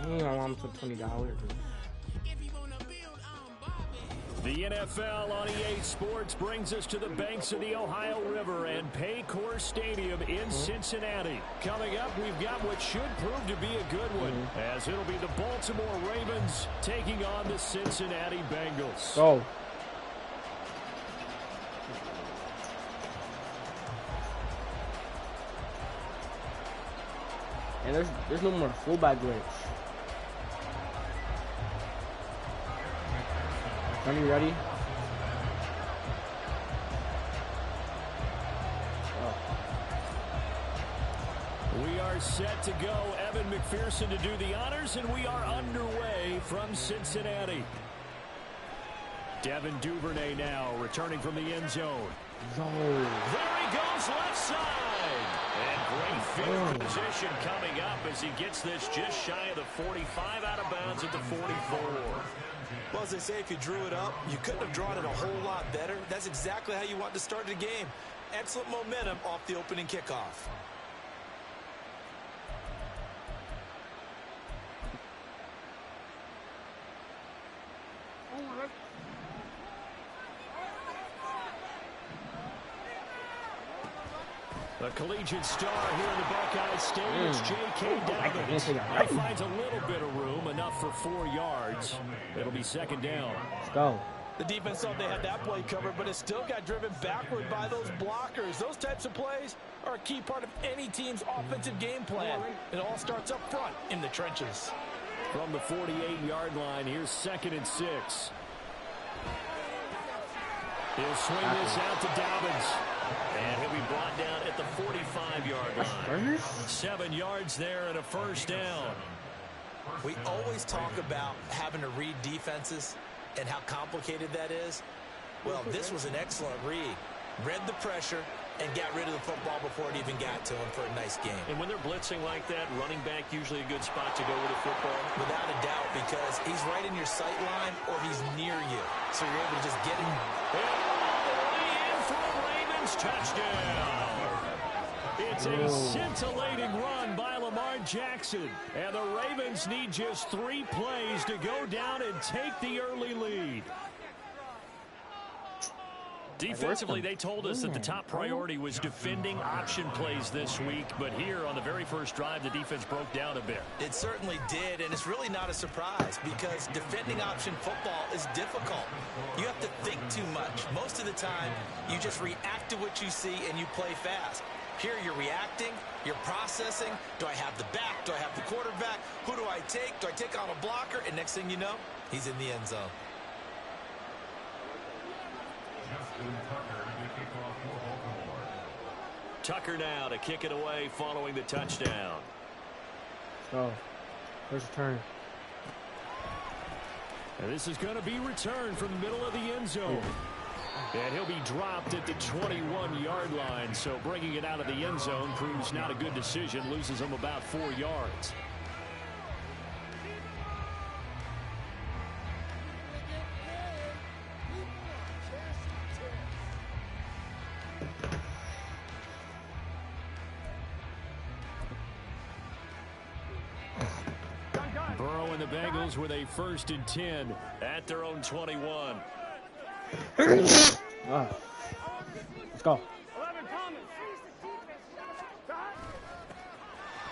I want him for $20. The NFL on EA Sports brings us to the banks of the Ohio River and Paycor Stadium in Cincinnati. Coming up, we've got what should prove to be a good one, as it'll be the Baltimore Ravens taking on the Cincinnati Bengals. Go. And there's no more fullback glitch. Are you ready? We are set to go. Evan McPherson to do the honors, and we are underway from Cincinnati. Devin Duvernay now returning from the end zone. Yo. There he goes, left side. And great field position coming up as he gets this just shy of the 45, out of bounds at the 44. Well, as they say, if you drew it up, you couldn't have drawn it a whole lot better. That's exactly how you want to start the game. Excellent momentum off the opening kickoff. A collegiate star here in the Buckeye State. It's J.K. Dobbins. He finds a little bit of room, enough for 4 yards. It'll be second down. Let's go. The defense thought they had that play covered, but it still got driven backward by those blockers. Those types of plays are a key part of any team's offensive game plan. It all starts up front in the trenches. From the 48-yard line, here's 2nd and 6. He'll swing this out to Dobbins. And he'll be brought down at the 45-yard line. 7 yards there and a first down. We always talk about having to read defenses and how complicated that is. Well, this was an excellent read. Read the pressure and got rid of the football before it even got to him for a nice game. And when they're blitzing like that, running back usually a good spot to go with the football. Without a doubt, because he's right in your sight line or he's near you. So you're able to just get him. Touchdown. It's a scintillating run by Lamar Jackson. And the Ravens need just 3 plays to go down and take the early lead. Defensively, they told us that the top priority was defending option plays this week. But here on the very first drive, the defense broke down a bit. It certainly did, and it's really not a surprise because defending option football is difficult. You have to think too much. Most of the time, you just react to what you see and you play fast. Here you're reacting, you're processing. Do I have the back? Do I have the quarterback? Who do I take? Do I take on a blocker? And next thing you know, he's in the end zone. Tucker now to kick it away following the touchdown. Oh, there's a turn. And this is going to be returned from the middle of the end zone. And he'll be dropped at the 21-yard line. So bringing it out of the end zone proves not a good decision. Loses him about 4 yards. Burrow and the Bengals with a 1st and 10 at their own 21. Let's go.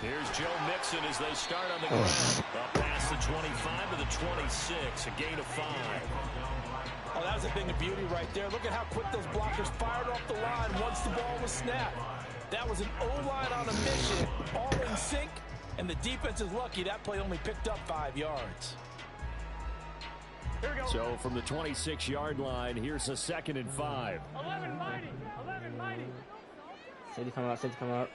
Here's Joe Mixon as they start on the ground. Up past the 25 to the 26, a gain of 5. Oh, that was a thing of beauty right there. Look at how quick those blockers fired off the line once the ball was snapped. That was an O-line on a mission, all in sync, and the defense is lucky that play only picked up 5 yards. So from the 26-yard line, here's a 2nd and 5. 11 mighty. 11 mighty. Safety come out. Safety come out.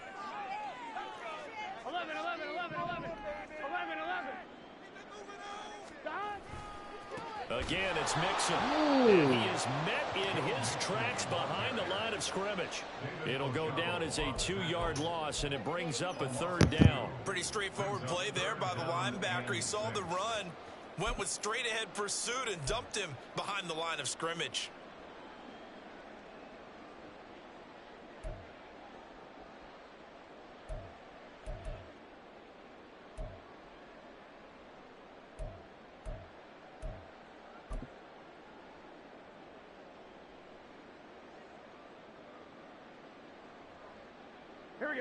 11, 11, 11, 11. 11, 11. Again, it's Mixon. And he is met in his tracks behind the line of scrimmage. It'll go down as a 2-yard loss, and it brings up a 3rd down. Pretty straightforward play there by the linebacker. He saw the run, went with straight-ahead pursuit, and dumped him behind the line of scrimmage.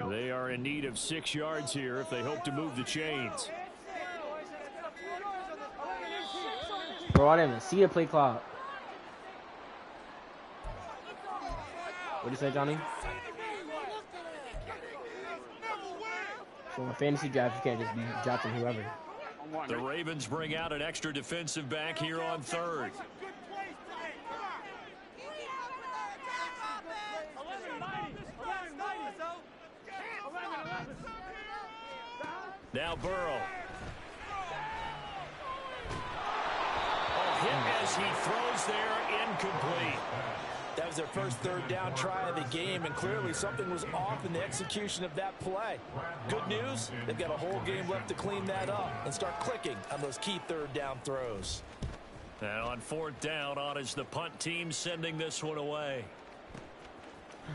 They are in need of 6 yards here if they hope to move the chains. Bro, I didn't even see the play clock. What'd you say, Johnny? So in a fantasy draft, you can't just be dropping whoever. The Ravens bring out an extra defensive back here on third. Now Burrow. Hit as he throws there, incomplete. That was their first third down try of the game, and clearly something was off in the execution of that play. Good news, they've got a whole game left to clean that up and start clicking on those key third down throws. And on fourth down, on is the punt team sending this one away.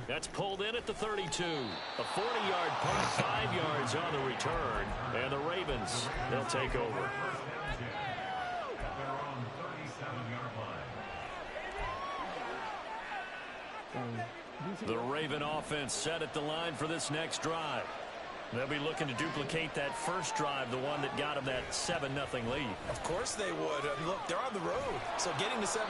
That's pulled in at the 32. A 40-yard punt, 5 yards on the return. And the Ravens, they'll take over. The Raven offense set at the line for this next drive. They'll be looking to duplicate that first drive, the one that got them that 7-0 lead. Of course they would. I mean, look, they're on the road. So getting the 7-0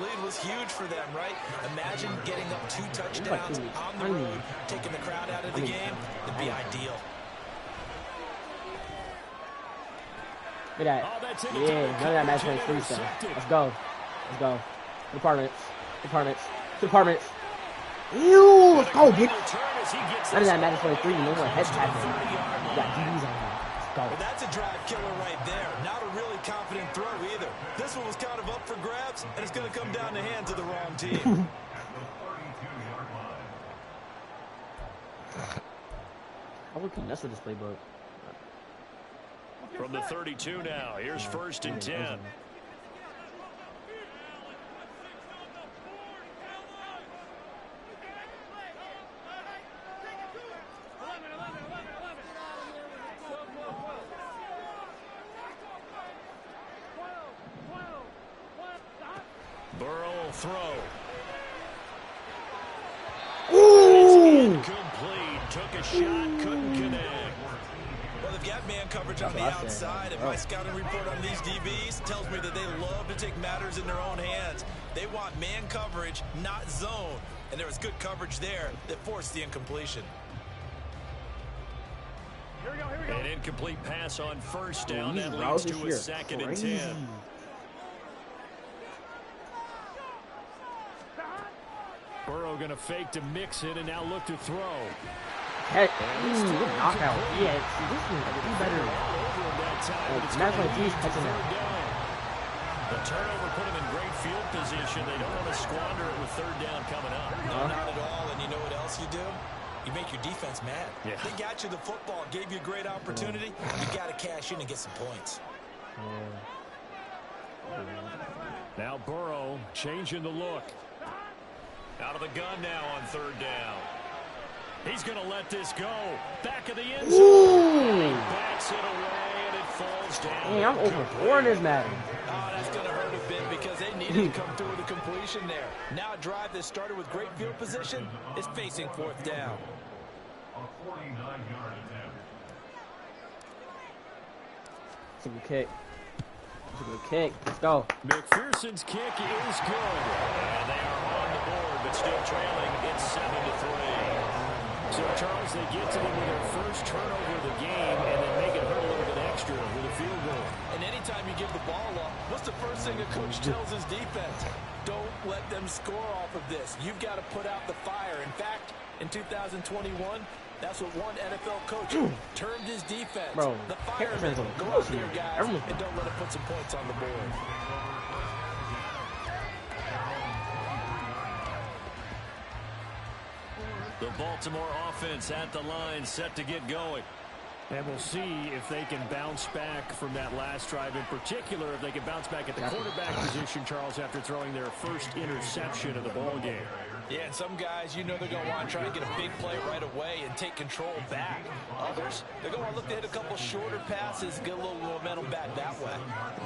lead was huge for them, right? Imagine getting up 2 touchdowns on the road, taking the crowd out of the game. It'd be ideal. Look at that. Yeah, none of that match went free stuff. Let's go. Let's go. Departments. Departments. Departments. Ew, let's go, bitch. None of that matters 23. No more heads happening. You got DBs on here. Let's go. Well, that's a drive killer right there. Not a really confident throw either. This one was kind of up for grabs, and it's going to come down the hands of the wrong team. I would mess with this playbook. From the 32 now, here's 1st and 10. Burrow will throw. Ooh! Incomplete. Took a shot, couldn't connect. Well, they've got man coverage on the outside, and my scouting report on these DBs tells me that they love to take matters in their own hands. They want man coverage, not zone. And there was good coverage there that forced the incompletion. Here we go, here we go. An incomplete pass on 1st down. That leads to a 2nd and 10. Burrow going to fake to mix it and now look to throw. Heck, good knockout. Yeah, this is better. That's why he's catching that. The turnover put him in great field position. They don't want to squander it with 3rd down coming up. No, not at all. And you know what else you do? You make your defense mad. Yeah. They got you the football, gave you a great opportunity. You got to cash in and get some points. Now Burrow changing the look. Out of the gun now on 3rd down. He's going to let this go. Back of the end zone. He backs it away, and it falls down. Hey, I'm over 4 in this Madden. Oh, that's going to hurt a bit because they needed to come through with a completion there. Now a drive that started with great field position is facing 4th down. A 49-yard attempt. It's a good kick. It's a good kick. Let's go. McPherson's kick is good. And they are on the board, but still trailing. It's 7-3. So, Charles, they get to them with their first turnover of the game and then make it hurt a little bit extra with a field goal. And anytime you give the ball up, what's the first thing a coach tells his defense? Don't let them score off of this. You've got to put out the fire. In fact, in 2021, that's what one NFL coach termed his defense. Bro, the firemen. Go out there, guys, Everyone. and don't let it put some points on the board. The Baltimore offense at the line, set to get going. And we'll see if they can bounce back from that last drive. In particular, if they can bounce back at the quarterback position, Charles, after throwing their first interception of the ball game. Yeah, and some guys, you know they're going to want to try to get a big play right away and take control back. Others, they're going to look to hit a couple shorter passes, get a little momentum back that way.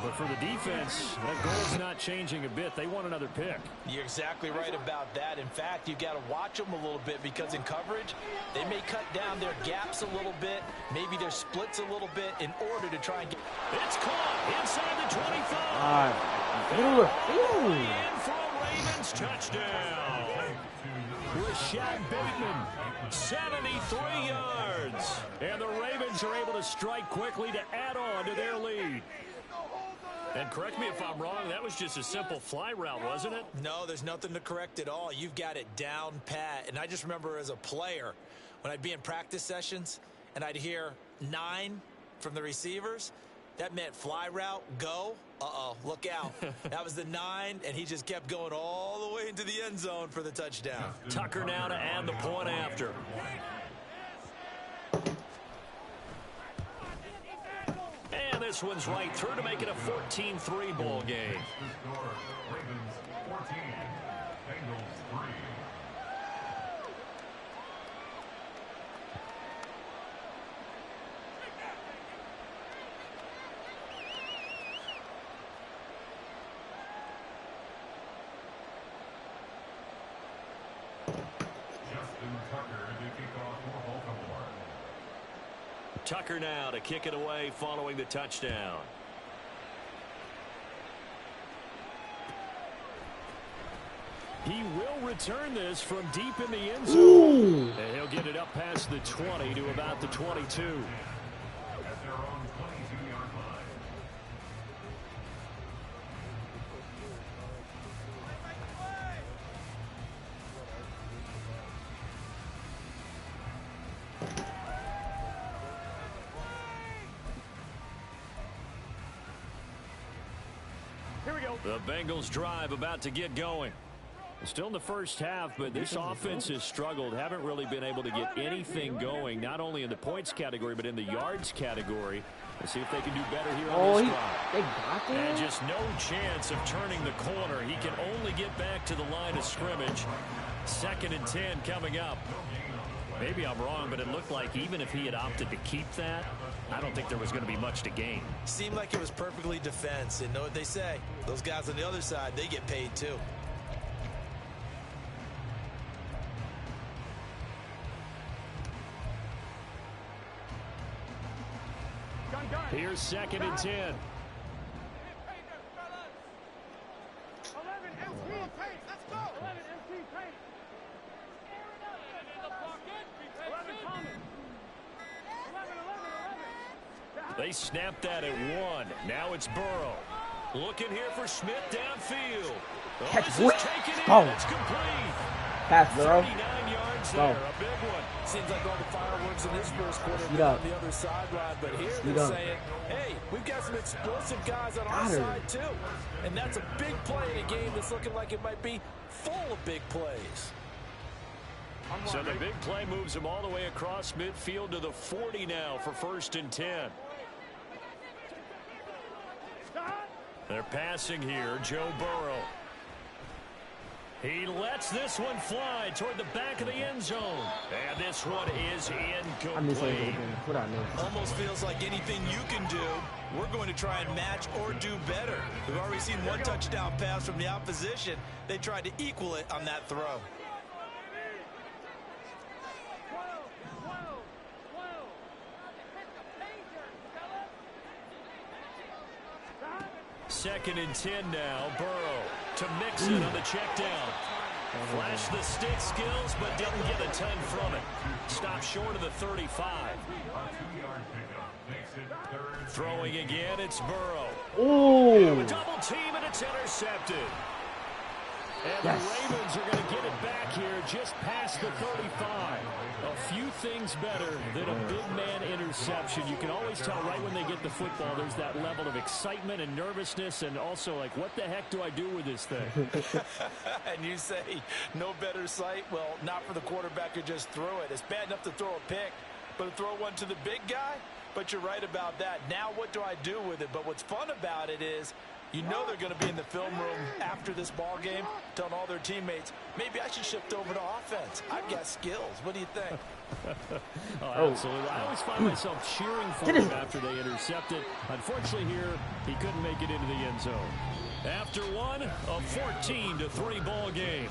But for the defense, that goal's not changing a bit. They want another pick. You're exactly right about that. In fact, you've got to watch them a little bit because in coverage, they may cut down their gaps a little bit, maybe their splits a little bit in order to try and get... It's caught inside the 25. In for a Ravens touchdown. Rashad Bateman, 73 yards. And the Ravens are able to strike quickly to add on to their lead. And correct me if I'm wrong, that was just a simple fly route, wasn't it? No, there's nothing to correct at all. You've got it down pat. And I just remember as a player, when I'd be in practice sessions and I'd hear 9 from the receivers, that meant fly route, go. Uh-oh, look out. That was the 9, and he just kept going all the way into the end zone for the touchdown. Tucker now to add the point after. And this one's right through to make it a 14-3 ball game. Ravens 14, Bengals 3. Tucker now to kick it away following the touchdown. He will return this from deep in the end zone. And he'll get it up past the 20 to about the 22. At their own 22-yard line. Here we go. The Bengals drive about to get going. Still in the first half, but this offense has struggled. Haven't really been able to get anything going, not only in the points category, but in the yards category. Let's see if they can do better here on this drive. They got him? And just no chance of turning the corner. He can only get back to the line of scrimmage. 2nd and 10 coming up. Maybe I'm wrong, but it looked like even if he had opted to keep that, I don't think there was going to be much to gain. Seemed like it was perfectly defense. And know what they say? Those guys on the other side, they get paid too. Here's 2nd and 10. 11 MT paint. Let's go. 11 MT paint. 11 Thomas. 11. They snapped that at 1. Now it's Burrow. Looking here for Smith downfield. Catch This it. is taken in. Go. It's complete. Pass, Burrow. 39 yards Go. there. A big one. Seems like all the fireworks in this first quarter Speed are up. on the other sideline, but here Speed they're up. saying, hey, we've got some explosive guys on our Got her. side too. And that's a big play in a game that's looking like it might be full of big plays. So the big play moves them all the way across midfield to the 40 now for 1st and 10. They're passing here, Joe Burrow. He lets this one fly toward the back of the end zone. And this one is incomplete. Almost feels like anything you can do, we're going to try and match or do better. We've already seen one touchdown pass from the opposition. They tried to equal it on that throw. Second and 10 now. Burrow to mix it on the check down. Flash the stick skills, but didn't get a ton from it. Stopped short of the 35. Throwing again, it's Burrow. Ooh. A double team, and it's intercepted. And Yes. the Ravens are going to get it back here just past the 35. A few things better than a big man interception. You can always tell right when they get the football, there's that level of excitement and nervousness, and also like, what the heck do I do with this thing? And you say, no better sight? Well, not for the quarterback who just threw it. It's bad enough to throw a pick, but to throw one to the big guy? But you're right about that. Now what do I do with it? But what's fun about it is You know they're going to be in the film room after this ball game telling all their teammates, maybe I should shift over to offense. I've got skills. What do you think? Oh, absolutely. I always find myself cheering for him after they intercept it. Unfortunately here, he couldn't make it into the end zone. After one, a 14-3 ball game.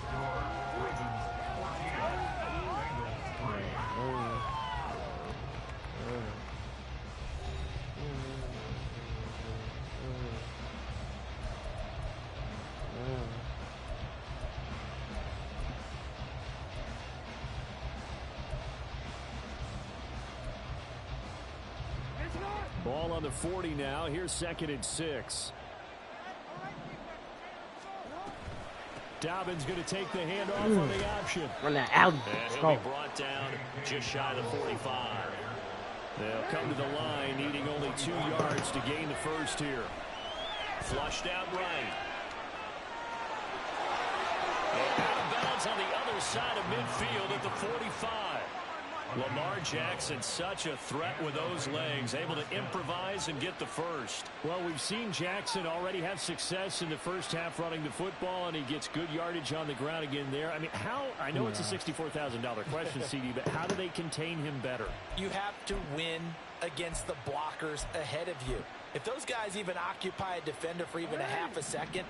Ball on the 40 now. Here's 2nd and 6. Dobbins going to take the handoff on the option. Run that alley. And he'll be brought down just shy of the 45. They'll come to the line, needing only 2 yards to gain the first here. Flushed out right. And out of bounds on the other side of midfield at the 45. Lamar Jackson, such a threat with those legs, able to improvise and get the first. Well, we've seen Jackson already have success in the first half running the football, and he gets good yardage on the ground again there. I mean, I know it's a $64,000 question, CD, but how do they contain him better? You have to win against the blockers ahead of you. If those guys even occupy a defender for even a half a second,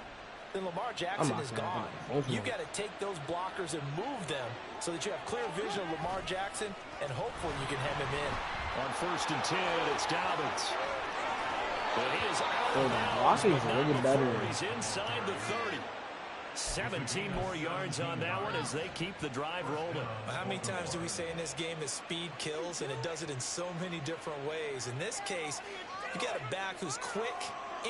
then Lamar Jackson is gone. You've got to take those blockers and move them so that you have clear vision of Lamar Jackson, and hopefully you can hem him in. On 1st and 10, it's Dobbins. But he is out of bounds. The blocking's a little better. He's inside the 30. 17 more yards on that one as they keep the drive rolling. How many times do we say in this game that speed kills, and it does it in so many different ways? In this case, you got a back who's quick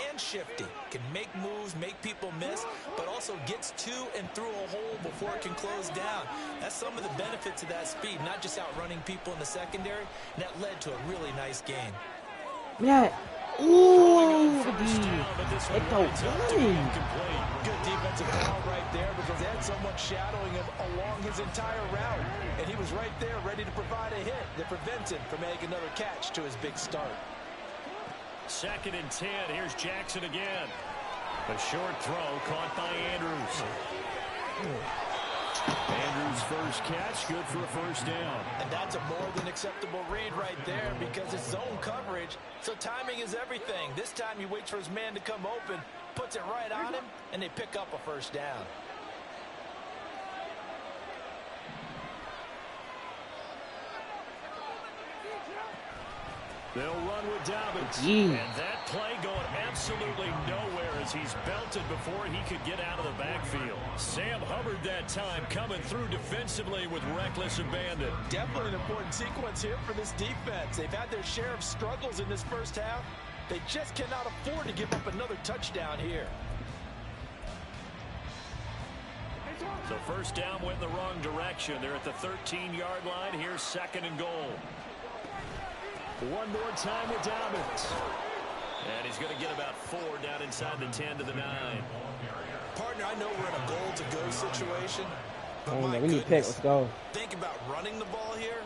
and shifty, can make moves, make people miss, but also gets to and through a hole before it can close down. That's some of the benefits of that speed, not just outrunning people in the secondary, and that led to a really nice game. Yeah. Ooh, Good defensive call right there because they had someone shadowing him along his entire route, and he was right there ready to provide a hit that prevents him from making another catch to his big start. 2nd and 10. Here's Jackson again. A short throw caught by Andrews. Andrews' first catch, good for a first down. And that's a more than acceptable read right there because it's zone coverage, so timing is everything. This time he waits for his man to come open, puts it right on him, and they pick up a first down. They'll run with Dobbins. And that play going absolutely nowhere as he's belted before he could get out of the backfield. Sam Hubbard that time coming through defensively with reckless abandon. Definitely an important sequence here for this defense. They've had their share of struggles in this first half. They just cannot afford to give up another touchdown here. So first down went in the wrong direction. They're at the 13-yard line. Here's 2nd and goal. One more time with Dobbins. And he's going to get about 4 down inside the 10 to the 9. Partner, I know we're in a goal-to-go situation, but my we need pick. Let's go. Think about running the ball here.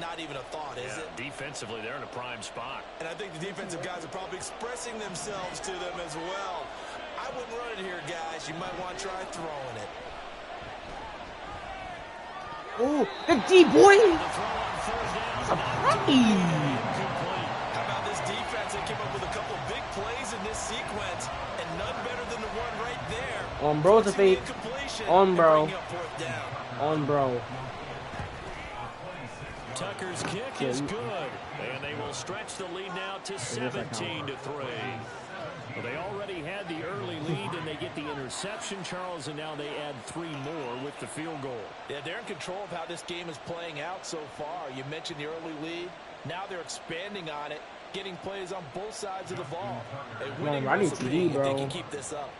Not even a thought, is it? Defensively, they're in a prime spot. And I think the defensive guys are probably expressing themselves to them as well. I wouldn't run it here, guys. You might want to try throwing it. Oh, the D boy! How about this defense? They came up with a couple big plays in this sequence, and none better than the one right there. On bro, the fake. On bro. On bro. Tucker's kick is good, and they will stretch the lead now to 17-3. Well, they already had the early lead, and they get the interception, Charles, and now they add 3 more with the field goal. Yeah, they're in control of how this game is playing out so far. You mentioned the early lead. Now they're expanding on it, getting plays on both sides of the ball. I need TD, bro. They can keep this up.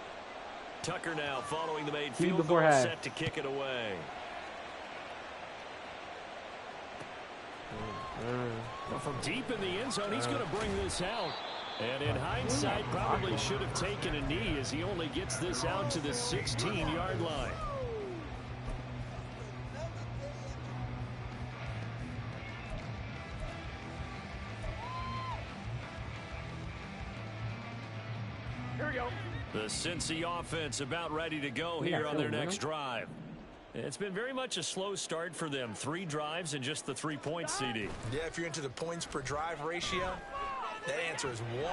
Tucker now following the made field goal, set to kick it away. Well, from deep in the end zone, he's going to bring this out. And in hindsight, probably should have taken a knee as he only gets this out to the 16-yard line. The Cincy offense about ready to go here on their next drive. It's been very much a slow start for them. 3 drives and just the 3 points, CD. Yeah, if you're into the points per drive ratio, that answer is 1.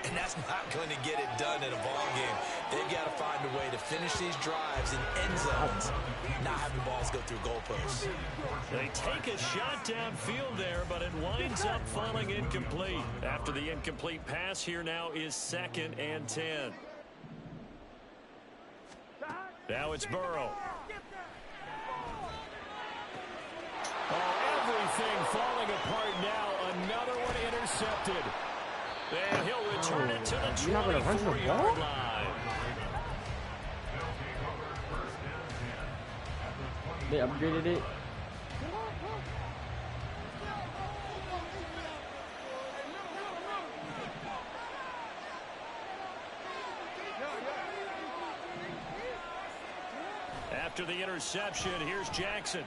And that's not going to get it done in a ball game. They've got to find a way to finish these drives in end zones, not having balls go through goalposts. They take a shot downfield there, but it winds up falling incomplete. After the incomplete pass, here now is 2nd and 10. Now it's Burrow. Oh, everything falling apart now. Another one intercepted. And he'll return it to the 24-yard line. They upgraded it. After the interception, here's Jackson.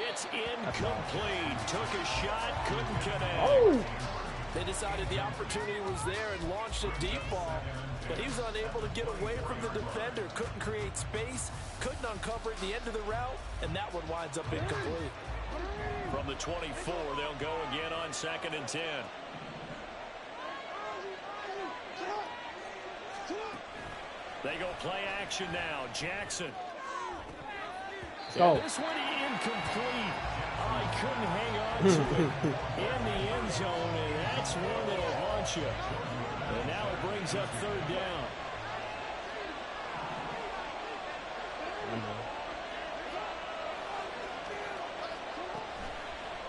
It's incomplete. Took a shot, couldn't connect. Oh! They decided the opportunity was there and launched a deep ball, but he was unable to get away from the defender. Couldn't create space, couldn't uncover at the end of the route, and that one winds up incomplete. From the 24, they'll go again on 2nd and 10. They go play action now. Jackson. Go. This one incomplete. Oh, he couldn't hang on to it in the end zone, and that's one that'll haunt you. And now it brings up 3rd down.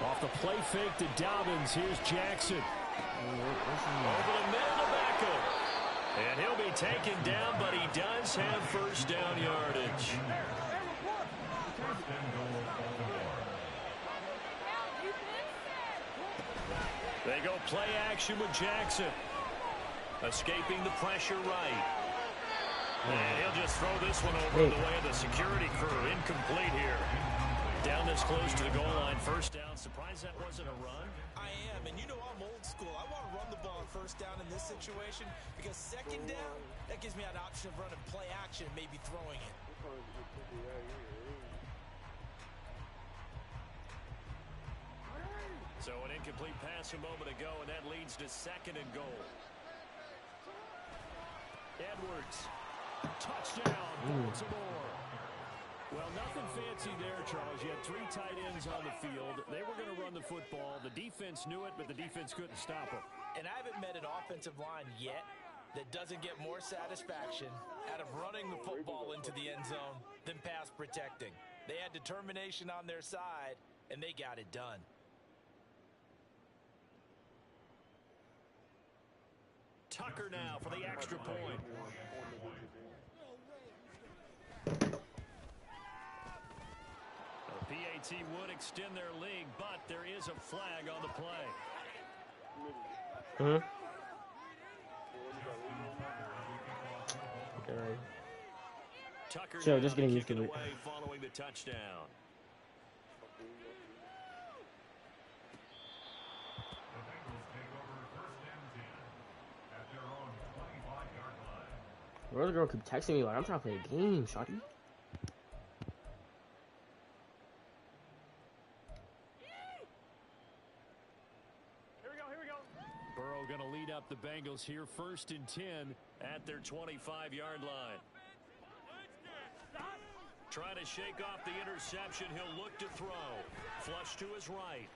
Off the play fake to Dobbins, here's Jackson. Over the middle to Beckham. And he'll be taken down, but he does have 1st down yardage. They go play action with Jackson. Escaping the pressure right. And he'll just throw this one over the way of the security crew. Incomplete here. Down this close to the goal line. 1st down. Surprised that wasn't a run? I am, and you know I'm old school. I want to run the ball on 1st down in this situation because 2nd down, that gives me an option of running play action and maybe throwing it. So an incomplete pass a moment ago, and that leads to 2nd and goal. Edwards. Touchdown. Baltimore. Well, nothing fancy there, Charles. You had 3 tight ends on the field. They were going to run the football. The defense knew it, but the defense couldn't stop them. And I haven't met an offensive line yet that doesn't get more satisfaction out of running the football into the end zone than pass protecting. They had determination on their side, and they got it done. Tucker now for the extra point. The PAT would extend their lead, but there is a flag on the play. Okay. Tucker So just getting used to it. away following the touchdown. Where's the girl keep texting me like I'm trying to play a game, shawty? Here we go. Burrow going to lead up the Bengals here, 1st and 10 at their 25-yard line. Trying to shake off the interception. He'll look to throw. Flush to his right.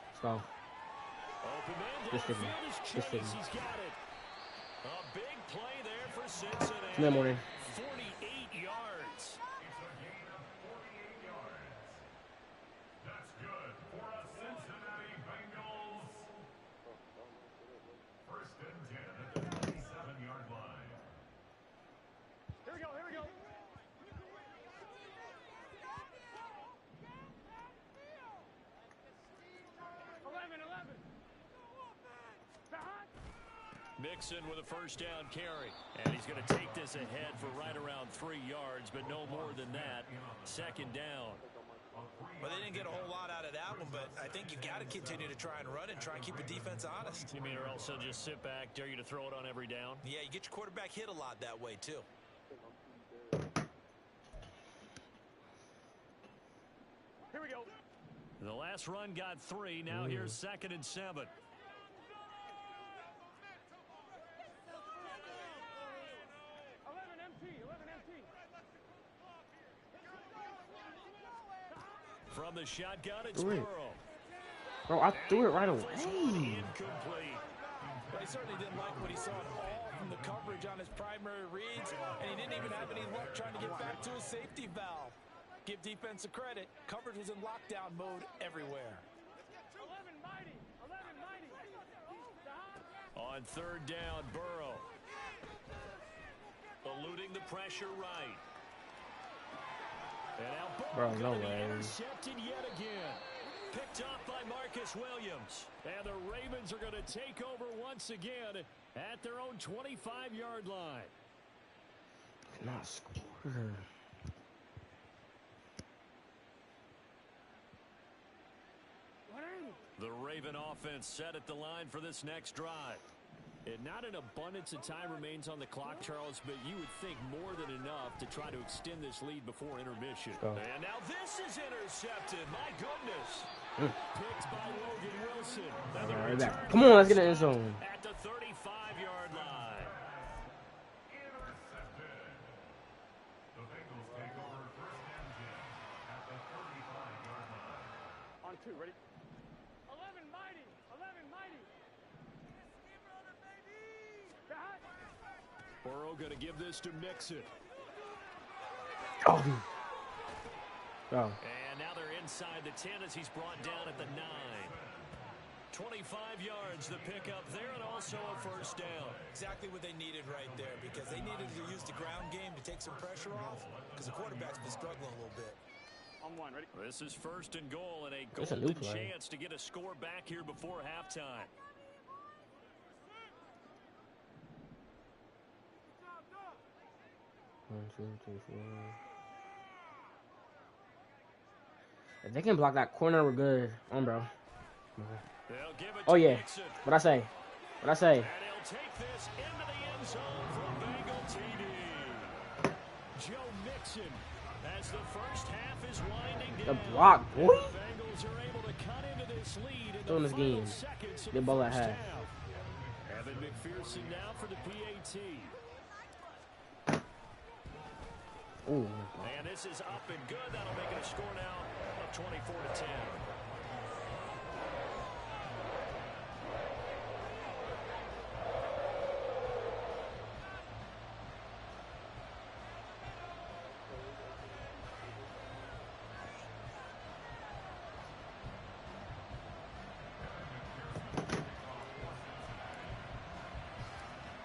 Let's go. Open man Just downfield kidding. is Just Chase. kidding. He's got it. A big play there for Cincinnati. Good morning. 48 yards. It's a gain of 48 yards. That's good for a Cincinnati Bengals. 1st and 10 at the 27-yard line. Here we go. 11. Mixon with a 1st down carry. And he's going to take this ahead for right around 3 yards, but no more than that. 2nd down. A 3 Well, they didn't get a whole lot out of that one, but I think you've got to continue to try and run and try and keep the defense honest. You mean or else they'll just sit back, dare you to throw it on every down? Yeah, you get your quarterback hit a lot that way, too. Here we go. The last run got 3. Now here's 2nd and 7. 11 MT. 11 MT. From the shotgun, it's Burrow. Bro, I threw it right away. Incomplete. Well, he certainly didn't like what he saw at all from the coverage on his primary reads, and he didn't even have any luck trying to get back to his safety valve. Give defense a credit. Coverage was in lockdown mode everywhere. 11 mighty. 11 mighty. On 3rd down, Burrow. Eluding the pressure right. And now Bro, no gonna be way. intercepted yet again. Picked off by Marcus Williams. And the Ravens are going to take over once again at their own 25-yard line. Not score. The Raven offense set at the line for this next drive. And not an abundance of time remains on the clock, Charles, but you would think more than enough to try to extend this lead before intermission. Oh. And now this is intercepted. My goodness. Picked by Logan Wilson. Right back. Come on, let's get in the end zone. At the 35-yard line. Intercepted. The Bengals take over 1st and 10 at the 35-yard line. On 2. Ready? 11 mighty. 11 mighty. Burrow going to give this to Mixon. Oh. Oh. And now they're inside the 10 as he's brought down at the 9. 25 yards the pickup there, and also a 1st down. Exactly what they needed right there, because they needed to use the ground game to take some pressure off, because the quarterback's been struggling a little bit. On 1. Ready? This is 1st and goal, and a That's a new golden play. chance to get a score back here before halftime. One, two, three, four. If they can block that corner, we're good. On, bro. They'll give it Oh, to yeah. Mixon. What'd I say? What'd I say? And he'll take this into the end zone for a Bengal TD. Joe Mixon, as the first half is winding The down. block, boy. The Bengals are able to cut into this lead in Doing the this final game. seconds of Good the ball at first half. half. Evan McPherson now for the PAT. Ooh. And this is up and good. That'll make it a score now of 24-10.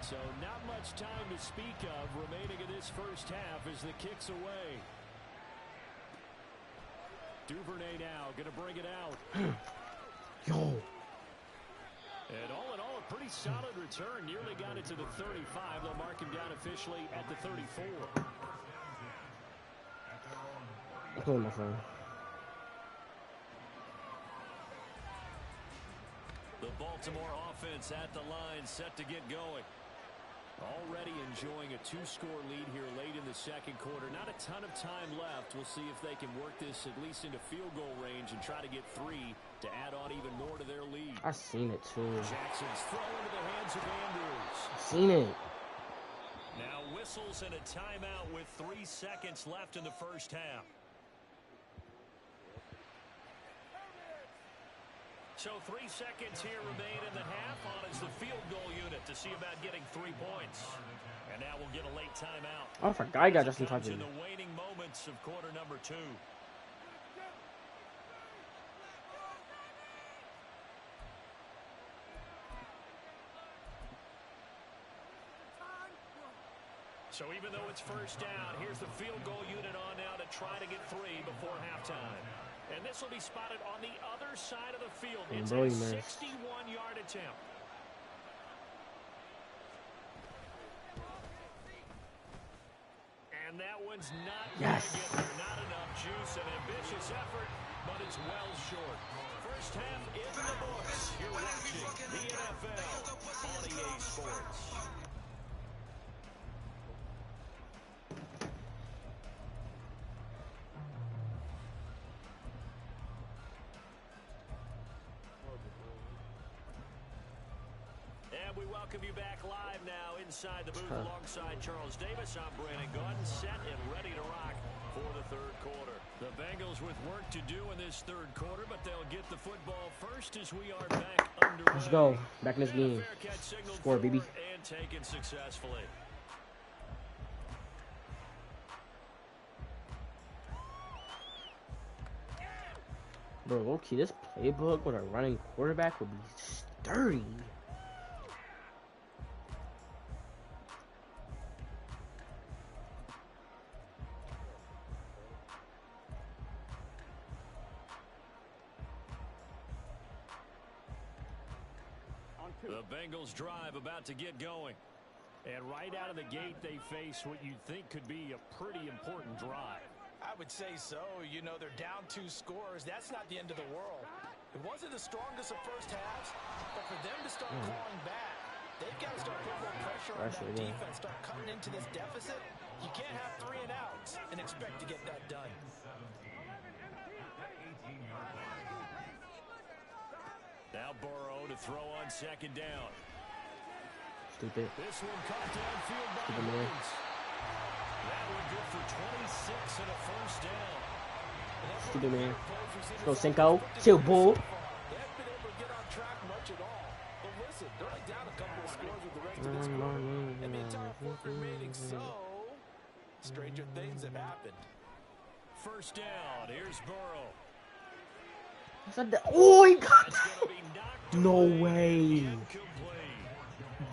So not much time to speak of remaining in this first half as the kick's away. Duvernay now going to bring it out. Yo. And all in all, a pretty solid return. Nearly got it to the 35. They'll mark him down officially at the 34. Hold my phone. The Baltimore offense at the line, set to get going. Already enjoying a 2-score lead here late in the second quarter. Not a ton of time left. We'll see if they can work this at least into field goal range and try to get 3 to add on even more to their lead. I seen it too. Jackson's throw into the hands of Andrews. I seen it. Now whistles and a timeout with 3 seconds left in the first half. So 3 seconds here remain in the half on as the field goal unit to see about getting 3 points. And now we'll get a late timeout. Oh, I forgot I got Justin Comes touching. in the waning moments of quarter number 2. So even though it's first down, here's the field goal unit on now to try to get 3 before halftime. And this will be spotted on the other side of the field. It's a 61-yard attempt. And that one's not going to get there. Not enough juice. An ambitious effort, but it's well short. First half in the books. You're watching the NFL on EA Sports. And we welcome you back live now inside the booth alongside Charles Davis. I'm Brandon Gordon, set and ready to rock for the third quarter. The Bengals with work to do in this third quarter, but they'll get the football first as we are back underway. Let's go. Back in this game. Score, baby. And taken successfully. Bro, low-key, this playbook with a running quarterback would be sturdy. The Bengals drive about to get going. And right out of the gate, they face what you'd think could be a pretty important drive. I would say so. You know, they're down 2 scores. That's not the end of the world. It wasn't the strongest of first halves, but for them to start clawing back, they've got to start putting more pressure on that defense, start cutting into this deficit. You can't have 3 and outs and expect to get that done. Now Burrow to throw on second down. Stupid. This one caught downfield by the Woods. That would go for 26 and a first down. Stupid, man. Let's go, Cinco. Chill, bull. They haven't been able to get on track much at all. But listen, they're only down a couple of scores with the rest of this quarter. And the entire fourth remaining, so stranger things have happened. First down. Here's Burrow. Oh, he got that. No way.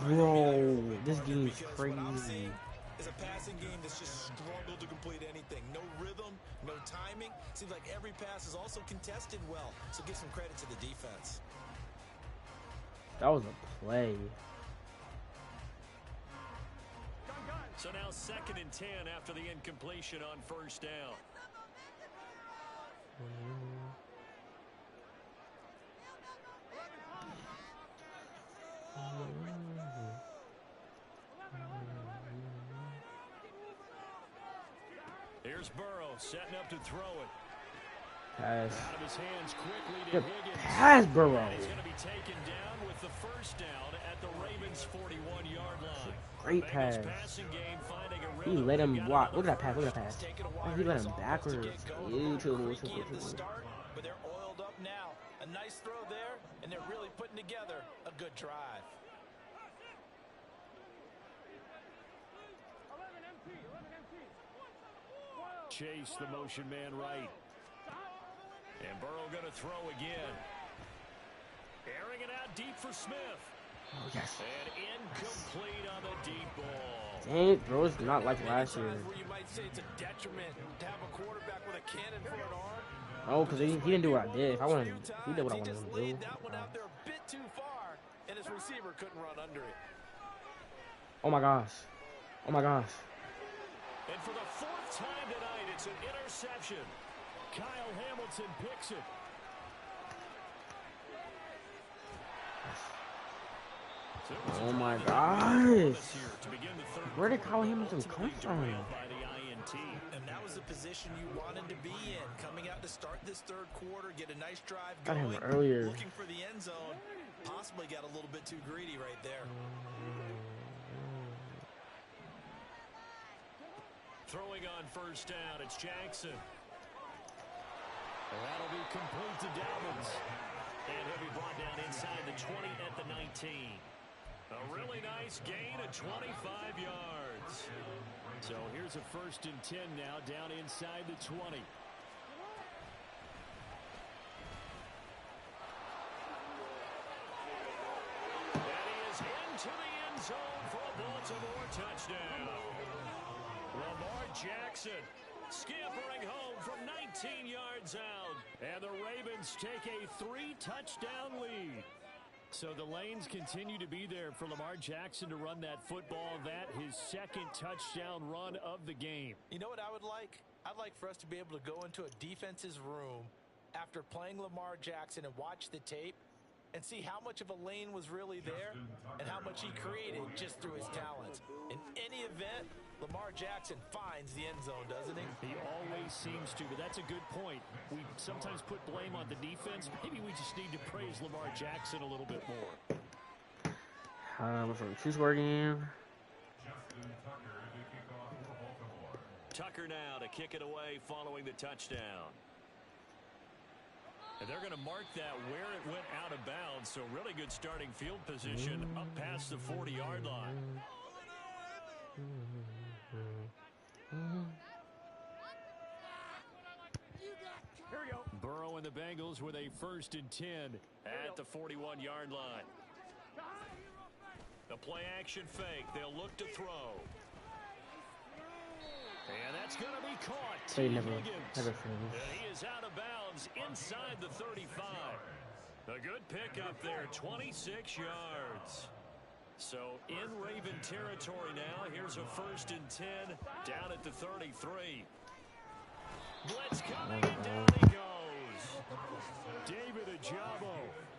Bro, this game is crazy. It's a passing game that's just struggled to complete anything. No rhythm, no timing. Seems like every pass is also contested well. So give some credit to the defense. That was a play. So now 2nd and 10 after the incompletion on first down. Here's Burrow setting up to throw it. Pass. Out of his hands quickly to Higgins. Pass, Burrow. He's going to be taken down with the first down at the Ravens' 41-yard line. Great pass. He let him walk. Look at that pass. Look at that pass. Oh, he let him backwards. But they're oiled up now. A nice throw there, and they're really putting together a good drive. 11 MT. Chase the motion man right. And Burrow going to throw again. Airing it out deep for Smith. Oh, yes. And incomplete on the deep ball. Dang, bro, it's not like last year. Where you might say it's a detriment to have a quarterback with a cannon for an arm. Oh, because he didn't do what I did. If I wanted, he did what I wanted him to do. That one out there a bit too far, and his receiver couldn't run under it. Oh my gosh. Oh my gosh. And for the 4th time tonight, it's an interception. Kyle Hamilton picks it. Oh my gosh. Where did Kyle Hamilton come from? And that was the position you wanted to be in. Coming out to start this third quarter, get a nice drive Got going. him earlier. Looking for the end zone. Possibly got a little bit too greedy right there. Throwing on first down, it's Jackson. And that'll be complete to Dobbins. And he'll be brought down inside the 20 at the 19. A really nice gain of 25 yards. So here's a 1st and 10 now down inside the 20. And he is into the end zone for a Baltimore touchdown. Lamar Jackson scampering home from 19 yards out. And the Ravens take a 3-touchdown lead. So the lanes continue to be there for Lamar Jackson to run that football. That his 2nd touchdown run of the game. You know what I would like? I'd like for us to be able to go into a defense's room after playing Lamar Jackson and watch the tape and see how much of a lane was really there and how much he created just through his talents. In any event, Lamar Jackson finds the end zone, doesn't he? He always seems to, but that's a good point. We sometimes put blame on the defense. Maybe we just need to praise Lamar Jackson a little bit more. What's the two-score game? Tucker now to kick it away following the touchdown. And they're going to mark that where it went out of bounds, so really good starting field position up past the 40-yard line. Here we go. Burrow and the Bengals with a 1st and 10 at the 41-yard line. The play-action fake. They'll look to throw. And that's going to be caught. They never And he is out of bounds inside the 35. A good pickup there, 26 yards. So in Raven territory now. Here's a 1st and 10 down at the 33. Blitz coming, and down he goes. David Ajabo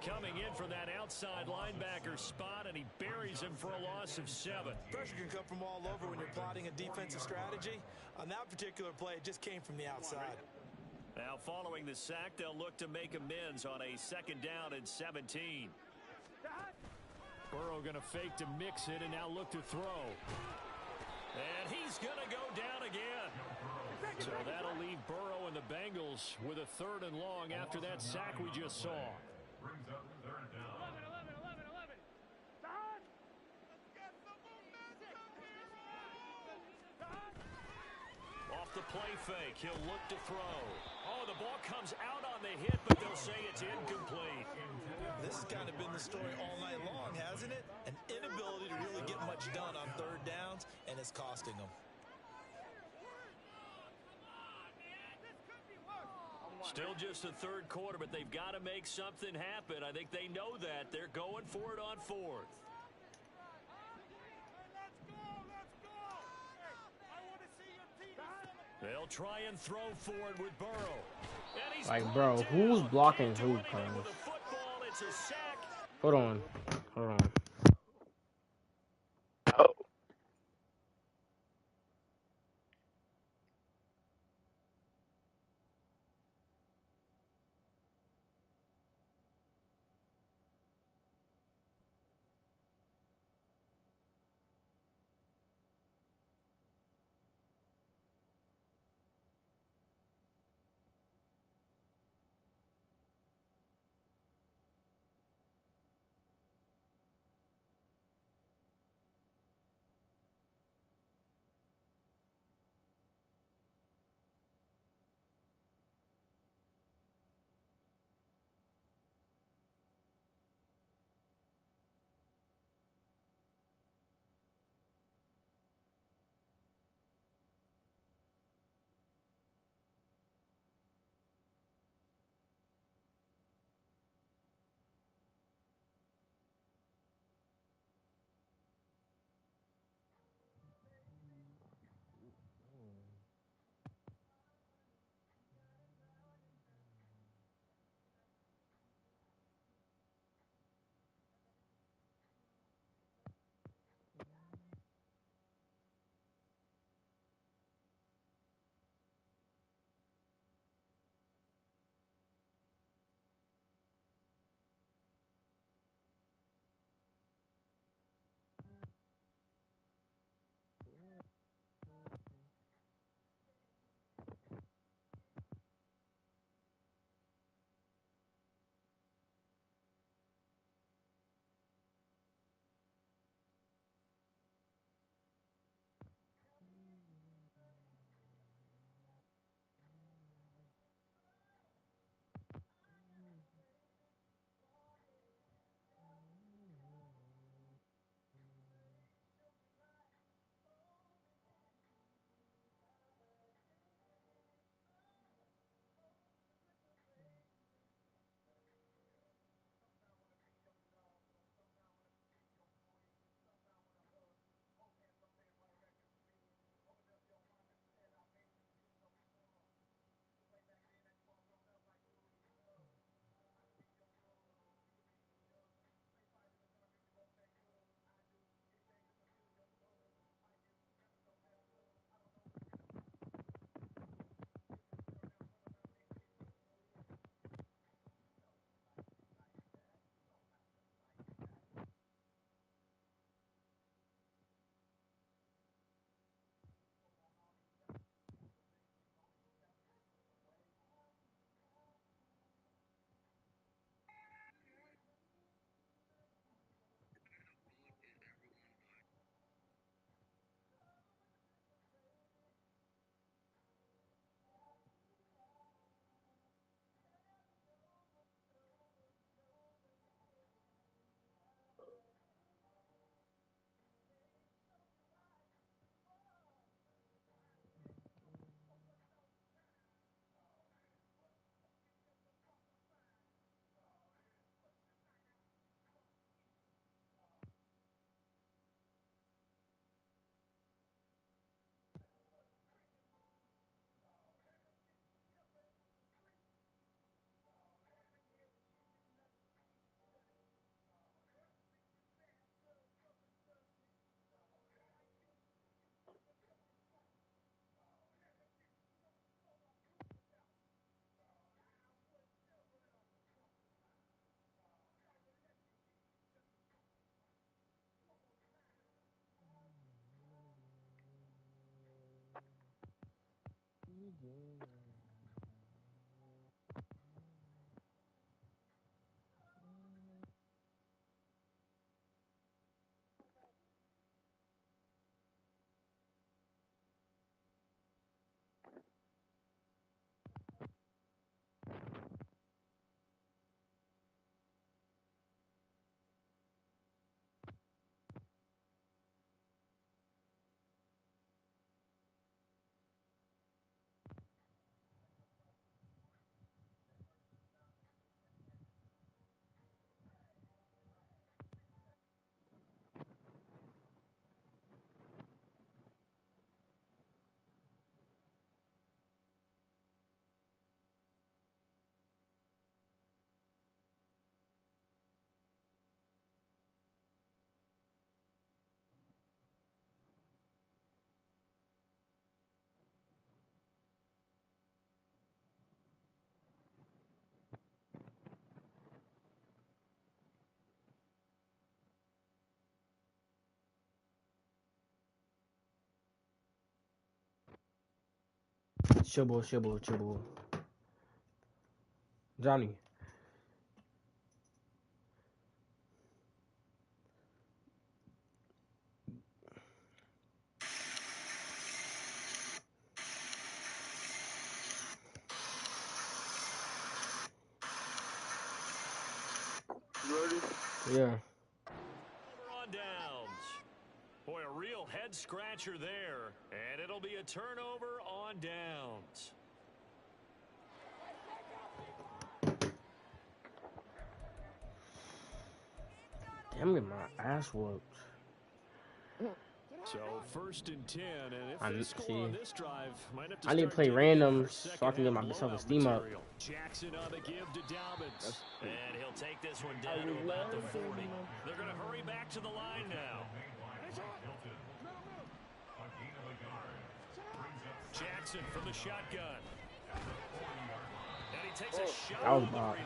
coming in from that outside linebacker spot, and he buries him for a loss of 7. Pressure can come from all over when you're plotting a defensive strategy. On that particular play, it just came from the outside. Now following the sack, they'll look to make amends on a 2nd down and 17. Burrow going to fake to mix it and now look to throw. And he's going to go down again. So that'll leave Burrow and the Bengals with a 3rd and long after that sack we just saw. Brings up 3rd down. 11. Don! Let's get some momentum here! Don! Off the play fake, he'll look to throw. Oh, the ball comes out on the hit, but they'll say it's incomplete. This has kind of been the story all night long, hasn't it? An inability to really get much done on 3rd downs, and it's costing them. Still just the 3rd quarter, but they've got to make something happen. I think they know that. They're going for it on 4th. They'll try and throw for it with Burrow. And he's Like, bro, who's blocking who, cuz? Hold on. Shibble. Johnny. Ready? Yeah. On downs. Boy, a real head scratcher there. And it'll be a turnover on downs. Damn, get my ass whooped. So 1st and 10, and if I they score see. on this drive, might have to I need to start play digging in randoms for so I can get my second-half self-esteem blowout up. material. Jackson on the give to Dobbins. And he'll take this one down to about the 40. They're going to hurry back to the line now. Jackson from the shotgun. And he takes a shot. That was about,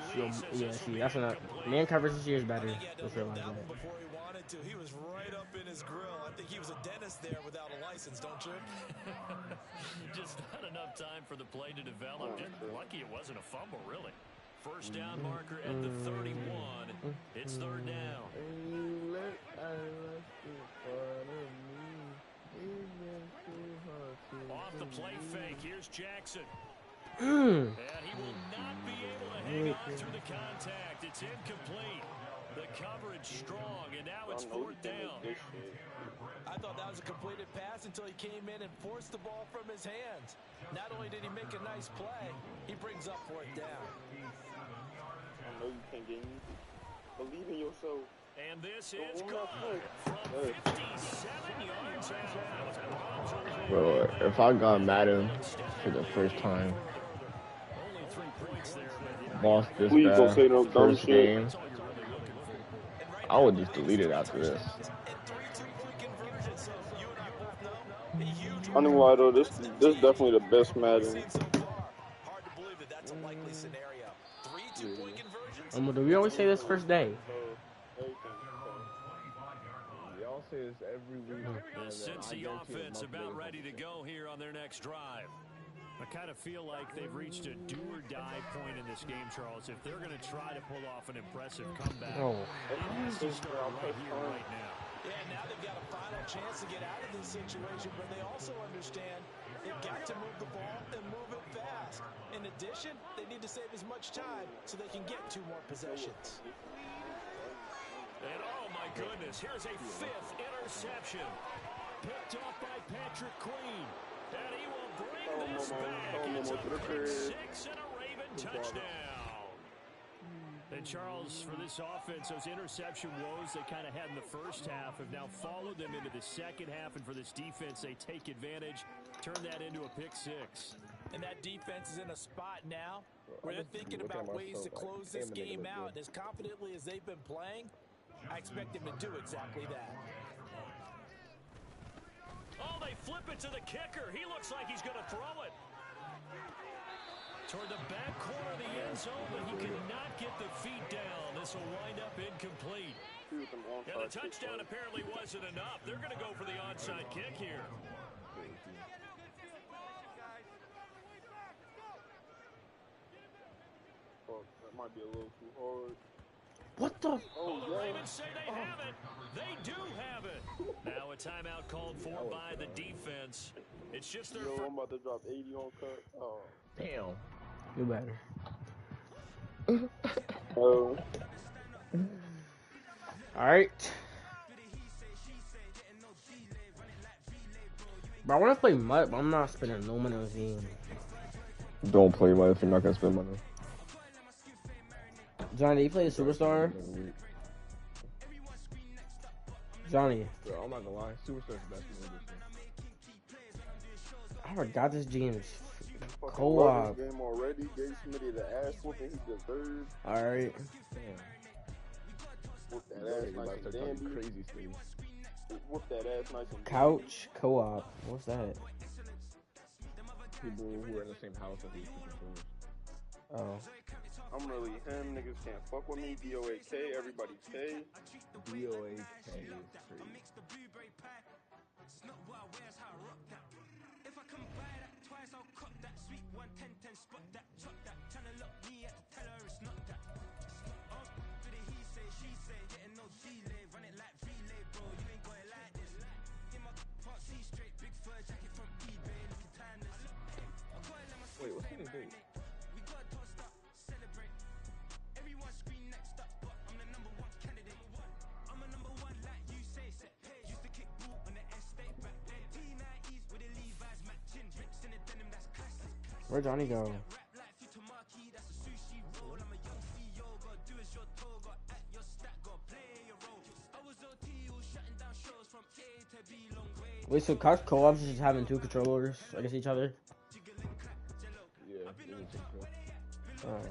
yeah, see, that's not, man coverage this year is better. Just realize that. Before he wanted to, he was right up in his grill. I think he was a dentist there without a license, don't you? Just not enough time for the play to develop. Just lucky it wasn't a fumble, really. First down marker at the 31. It's 3rd down. Off the play fake, here's Jackson. And he will not be able to hang on through the contact. It's incomplete. The coverage strong, and now it's 4th down. I thought that was a completed pass until he came in and forced the ball from his hands. Not only did he make a nice play, he brings up 4th down. I know you can get me. Believe in yourself. And this is good from 57 yards out. Bro, if I got Madden for the first time, Only 3 points there, but lost this Please don't say no dumb first shit. game, I would just delete it after this. I know why though. This definitely the best Madden. Hard to believe that that's a likely scenario. 3 two-point conversions. We always say this first day. Y'all say this every week. The Cincy offense about ready to go here on their next drive. I kind of feel like they've reached a do-or-die point in this game, Charles. If they're going to try to pull off an impressive comeback, it has to start right here, right now. Yeah, now they've got a final chance to get out of this situation, but they also understand they've got to move the ball and move it fast. In addition, they need to save as much time so they can get 2 more possessions. And oh my goodness, here's a 5th interception. Picked off by Patrick Queen. And he will bring this back. It's a pick 6 and a Raven touchdown. And Charles, for this offense, those interception woes they kind of had in the first half have now followed them into the second half. And for this defense, they take advantage, turn that into a pick 6. And that defense is in a spot now where they're thinking about ways to close this game out. And as confidently as they've been playing, I expect them to do exactly that. Oh, they flip it to the kicker. He looks like he's going to throw it. Toward the back corner of the end zone, but he cannot get the feet down. This will wind up incomplete. And the touchdown apparently wasn't enough. They're going to go for the onside kick here. might be a little too hard. What the? Oh, the Ravens say they have it. They do have it. Now a timeout called for by the defense. It's just their Yo, I'm about to drop 80 on cut. Oh. Damn. You better. Oh. All right. Bro, I want to play Mutt, but I'm not spending no money on Zine. Don't play money if you're not gonna spend money. Johnny, you play the Superstar? Johnny. Bro, I'm not gonna lie, Superstar's the best one this I forgot this game's Fucking co-op. love this game already. Gave somebody the ass whooping he deserved. Alright. Whoop that ass nice and dandy. Crazy things. Whoop that ass nice and Couch co-op. What's that? People who are in the same house as these people. Oh. I'm really him. Niggas can't fuck with me. DOAK. Everybody K. DOAK is crazy. Wait, what's the new date? Where'd Johnny go? Wait, so couch co-ops is just having two controllers against each other? Yeah, Oh.